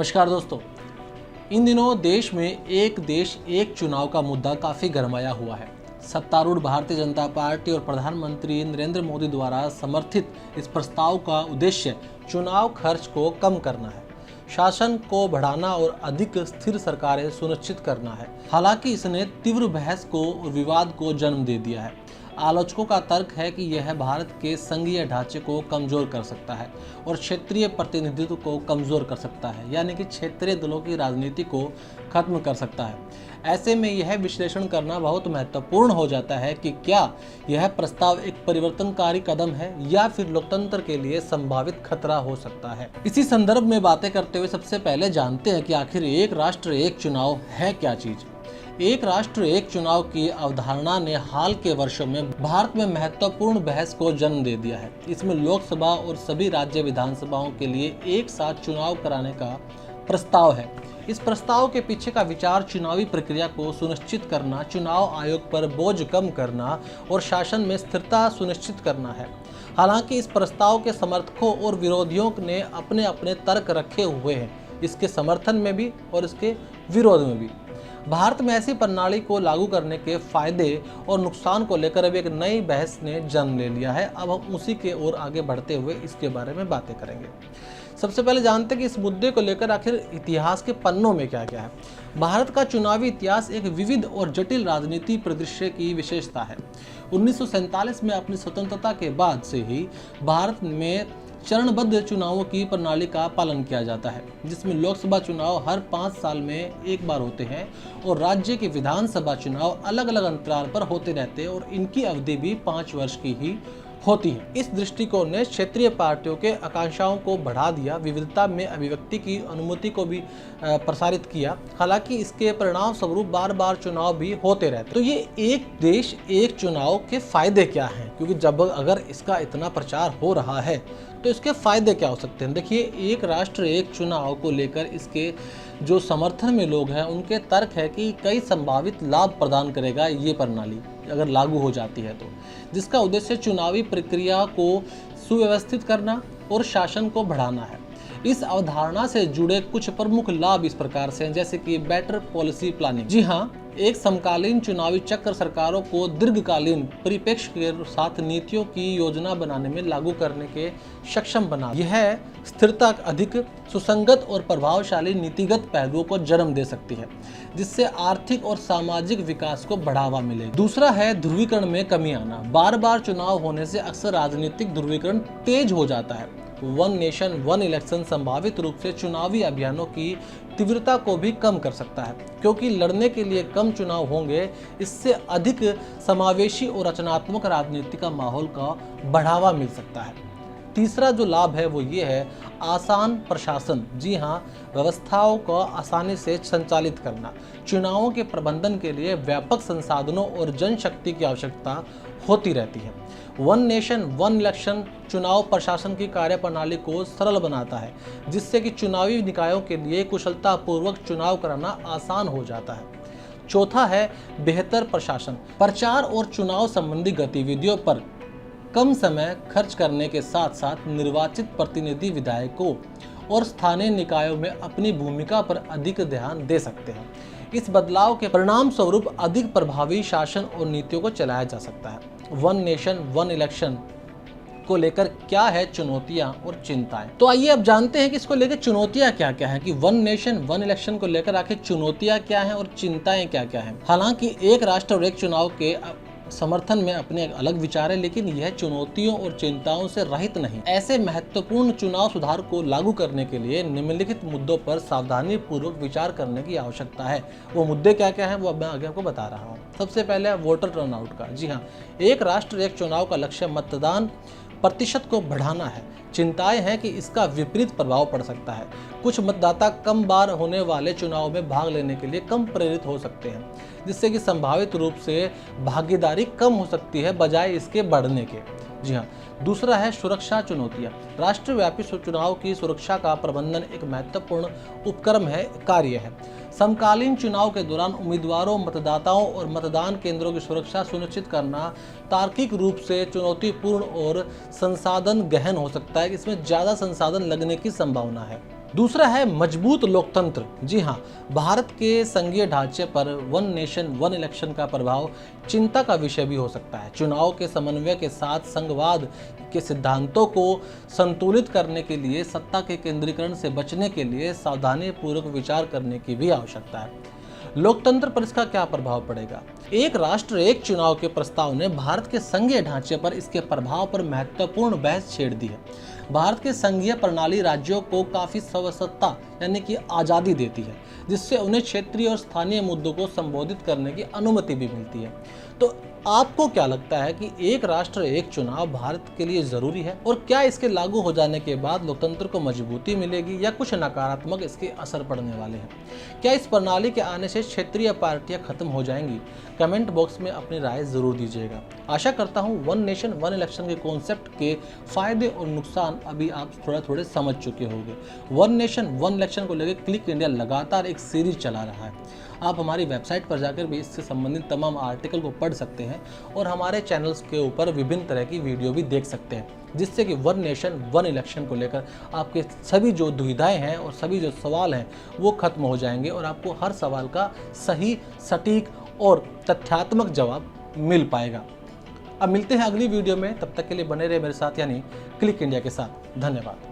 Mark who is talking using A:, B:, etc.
A: नमस्कार दोस्तों। इन दिनों देश में एक देश एक चुनाव का मुद्दा काफ़ी गरमाया हुआ है। सत्तारूढ़ भारतीय जनता पार्टी और प्रधानमंत्री नरेंद्र मोदी द्वारा समर्थित इस प्रस्ताव का उद्देश्य चुनाव खर्च को कम करना है, शासन को बढ़ाना और अधिक स्थिर सरकारें सुनिश्चित करना है। हालांकि इसने तीव्र बहस को और विवाद को जन्म दे दिया है। आलोचकों का तर्क है कि यह भारत के संघीय ढांचे को कमजोर कर सकता है और क्षेत्रीय प्रतिनिधित्व को कमजोर कर सकता है, यानी कि क्षेत्रीय दलों की राजनीति को खत्म कर सकता है। ऐसे में यह विश्लेषण करना बहुत महत्वपूर्ण हो जाता है कि क्या यह प्रस्ताव एक परिवर्तनकारी कदम है या फिर लोकतंत्र के लिए संभावित खतरा हो सकता है। इसी संदर्भ में बातें करते हुए सबसे पहले जानते हैं कि आखिर एक राष्ट्र एक चुनाव है क्या चीज। एक राष्ट्र एक चुनाव की अवधारणा ने हाल के वर्षों में भारत में महत्वपूर्ण बहस को जन्म दे दिया है। इसमें लोकसभा और सभी राज्य विधानसभाओं के लिए एक साथ चुनाव कराने का प्रस्ताव है। इस प्रस्ताव के पीछे का विचार चुनावी प्रक्रिया को सुनिश्चित करना, चुनाव आयोग पर बोझ कम करना और शासन में स्थिरता सुनिश्चित करना है। हालांकि इस प्रस्ताव के समर्थकों और विरोधियों ने अपने अपने तर्क रखे हुए हैं, इसके समर्थन में भी और इसके विरोध में भी। भारत में ऐसी प्रणाली को लागू करने के फायदे और नुकसान को लेकर अब एक नई बहस ने जन्म ले लिया है। अब हम उसी के ओर आगे बढ़ते हुए इसके बारे में बातें करेंगे। सबसे पहले जानते हैं कि इस मुद्दे को लेकर आखिर इतिहास के पन्नों में क्या क्या है। भारत का चुनावी इतिहास एक विविध और जटिल राजनीति परिदृश्य की विशेषता है। 1947 में अपनी स्वतंत्रता के बाद से ही भारत में चरणबद्ध चुनावों की प्रणाली का पालन किया जाता है, जिसमें लोकसभा चुनाव हर 5 साल में एक बार होते हैं और राज्य के विधानसभा चुनाव अलग अलग अंतराल पर होते रहते हैं और इनकी अवधि भी 5 वर्ष की ही होती है। इस दृष्टिकोण ने क्षेत्रीय पार्टियों के आकांक्षाओं को बढ़ा दिया, विविधता में अभिव्यक्ति की अनुमति को भी प्रसारित किया। हालांकि इसके परिणाम स्वरूप बार बार चुनाव भी होते रहते। तो ये एक देश एक चुनाव के फायदे क्या हैं, क्योंकि जब अगर इसका इतना प्रचार हो रहा है तो इसके फायदे क्या हो सकते हैं। देखिए, एक राष्ट्र एक चुनाव को लेकर इसके जो समर्थन में लोग हैं उनके तर्क है कि कई संभावित लाभ प्रदान करेगा ये प्रणाली अगर लागू हो जाती है तो, जिसका उद्देश्य चुनावी प्रक्रिया को सुव्यवस्थित करना और शासन को बढ़ाना है। इस अवधारणा से जुड़े कुछ प्रमुख लाभ इस प्रकार से हैं, जैसे कि बेटर पॉलिसी प्लानिंग। जी हाँ, एक समकालीन चुनावी चक्र सरकारों को दीर्घकालीन परिप्रेक्ष्य के साथ नीतियों की योजना बनाने में लागू करने के सक्षम बना। यह स्थिरता, अधिक सुसंगत और प्रभावशाली नीतिगत पहलुओं को जन्म दे सकती है, जिससे आर्थिक और सामाजिक विकास को बढ़ावा मिलेगा। दूसरा है ध्रुवीकरण में कमी आना। बार बार चुनाव होने से अक्सर राजनीतिक ध्रुवीकरण तेज हो जाता है। वन नेशन वन इलेक्शन संभावित रूप से चुनावी अभियानों की तीव्रता को भी कम कर सकता है, क्योंकि लड़ने के लिए कम चुनाव होंगे। इससे अधिक समावेशी और रचनात्मक राजनीति का माहौल का बढ़ावा मिल सकता है। तीसरा जो लाभ है वो ये है आसान प्रशासन। जी हाँ, व्यवस्थाओं को आसानी से संचालित करना। चुनावों के प्रबंधन के लिए व्यापक संसाधनों और जनशक्ति की आवश्यकता होती रहती है। वन नेशन वन इलेक्शन चुनाव प्रशासन की कार्यप्रणाली को सरल बनाता है, जिससे कि चुनावी निकायों के लिए कुशलतापूर्वक चुनाव कराना आसान हो जाता है। चौथा है बेहतर प्रशासन। प्रचार और चुनाव संबंधी गतिविधियों पर कम समय खर्च करने के साथ साथ निर्वाचित प्रतिनिधि विधायकों और स्थानीय निकायों में अपनी भूमिका पर अधिक ध्यान दे सकते हैं। इस बदलाव के परिणाम स्वरूप अधिक प्रभावी शासन और नीतियों को चलाया जा सकता है। वन नेशन वन इलेक्शन को लेकर क्या है चुनौतियां और चिंताएं। तो आइए अब जानते हैं कि इसको लेकर चुनौतियां क्या क्या हैं, कि वन नेशन वन इलेक्शन को लेकर आखिर चुनौतियां क्या हैं और चिंताएं क्या क्या हैं। हालांकि एक राष्ट्र और एक चुनाव के समर्थन में अपने अलग विचार है, लेकिन यह चुनौतियों और चिंताओं से रहित नहीं। ऐसे महत्वपूर्ण चुनाव सुधार को लागू करने के लिए निम्नलिखित मुद्दों पर सावधानी पूर्वक विचार करने की आवश्यकता है। वो मुद्दे क्या क्या हैं वो अब मैं आगे आपको बता रहा हूँ। सबसे पहले वोटर टर्नआउट का। जी हाँ, एक राष्ट्र एक चुनाव का लक्ष्य मतदान प्रतिशत को बढ़ाना है। चिंताएं हैं कि इसका विपरीत प्रभाव पड़ सकता है। कुछ मतदाता कम बार होने वाले चुनाव में भाग लेने के लिए कम प्रेरित हो सकते हैं, जिससे कि संभावित रूप से भागीदारी कम हो सकती है बजाय इसके बढ़ने के। जी हाँ, दूसरा है सुरक्षा चुनौतियाँ। राष्ट्रव्यापी चुनाव की सुरक्षा का प्रबंधन एक महत्वपूर्ण उपक्रम है, कार्य है। समकालीन चुनाव के दौरान उम्मीदवारों, मतदाताओं और मतदान केंद्रों की सुरक्षा सुनिश्चित करना तार्किक रूप से चुनौतीपूर्ण और संसाधन गहन हो सकता है। इसमें ज़्यादा संसाधन लगने की संभावना है। दूसरा है मजबूत लोकतंत्र। जी हाँ, भारत के संघीय ढांचे पर वन नेशन वन इलेक्शन का प्रभाव चिंता का विषय भी हो सकता है। चुनाव के समन्वय के साथ संघवाद के सिद्धांतों को संतुलित करने के लिए सत्ता के केंद्रीकरण से बचने के लिए सावधानीपूर्वक विचार करने की भी आवश्यकता है। लोकतंत्र पर इसका क्या प्रभाव पड़ेगा? एक राष्ट्र एक चुनाव के प्रस्ताव ने भारत के संघीय ढांचे पर इसके प्रभाव पर महत्वपूर्ण बहस छेड़ दी है। भारत की संघीय प्रणाली राज्यों को काफी स्वायत्तता यानी कि आज़ादी देती है, जिससे उन्हें क्षेत्रीय और स्थानीय मुद्दों को संबोधित करने की अनुमति भी मिलती है। तो आपको क्या लगता है कि एक राष्ट्र एक चुनाव भारत के लिए जरूरी है, और क्या इसके लागू हो जाने के बाद लोकतंत्र को मजबूती मिलेगी या कुछ नकारात्मक इसके असर पड़ने वाले हैं? क्या इस प्रणाली के आने से क्षेत्रीय पार्टियां खत्म हो जाएंगी? कमेंट बॉक्स में अपनी राय जरूर दीजिएगा। आशा करता हूं वन नेशन वन इलेक्शन के कॉन्सेप्ट के फायदे और नुकसान अभी आप थोड़े समझ चुके होंगे। वन नेशन वन इलेक्शन को लेकर क्लिक इंडिया लगातार एक सीरीज चला रहा है। आप हमारी वेबसाइट पर जाकर भी इससे संबंधित तमाम आर्टिकल को पढ़ सकते हैं और हमारे चैनल्स के ऊपर विभिन्न तरह की वीडियो भी देख सकते हैं, जिससे कि वन नेशन वन इलेक्शन को लेकर आपके सभी जो दुविधाएं हैं और सभी जो सवाल हैं वो खत्म हो जाएंगे और आपको हर सवाल का सही, सटीक और तथ्यात्मक जवाब मिल पाएगा। अब मिलते हैं अगली वीडियो में, तब तक के लिए बने रहे मेरे साथ यानी क्लिक इंडिया के साथ। धन्यवाद।